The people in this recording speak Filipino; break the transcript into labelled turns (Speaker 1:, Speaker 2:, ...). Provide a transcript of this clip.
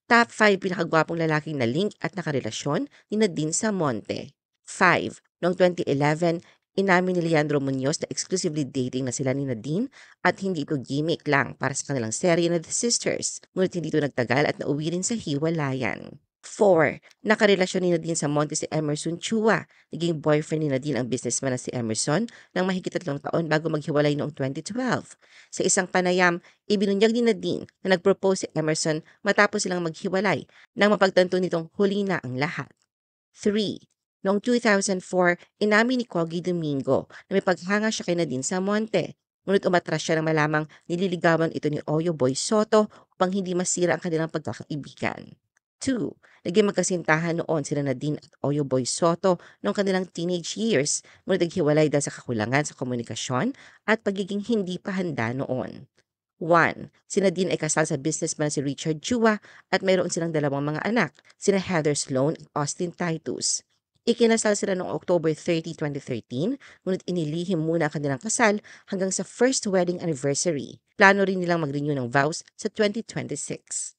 Speaker 1: Top 5 pinakagwapong lalaking na link at nakarelasyon ni Nadine Samonte. 5. Noong 2011, inamin ni Leandro Muñoz na exclusively dating na sila ni Nadine at hindi ito gimmick lang para sa kanilang serye na The Sisters, ngunit hindi ito nagtagal at nauwi rin sa hiwalayan. 4. Nakarelasyon ni Nadine Samonte si Emerson Chua. Naging boyfriend ni Nadine ang businessman na si Emerson ng mahigit 3 taon bago maghiwalay noong 2012. Sa isang panayam, ibinunyag ni Nadine na nag-propose si Emerson matapos silang maghiwalay nang mapagtanto nitong huli na ang lahat. 3. Noong 2004, inamin ni Kogi Domingo na may paghanga siya kay Nadine Samonte. Ngunit umatras siya nang malamang nililigawan ito ni Oyo Boy Soto upang hindi masira ang kanilang pagkakaibigan. 2. Naging magkasintahan noon sila Nadine at Oyo Boy Soto noong kanilang teenage years, ngunit naghiwalay dahil sa kakulangan sa komunikasyon at pagiging hindi pa handa noon. 1. Si Nadine ay kasal sa businessman si Richard Chua at mayroon silang 2 mga anak, sina Heather Sloan at Austin Titus. Ikinasal sila noong October 30, 2013, ngunit inilihim muna ang kanilang kasal hanggang sa first wedding anniversary. Plano rin nilang mag-renew ng vows sa 2026.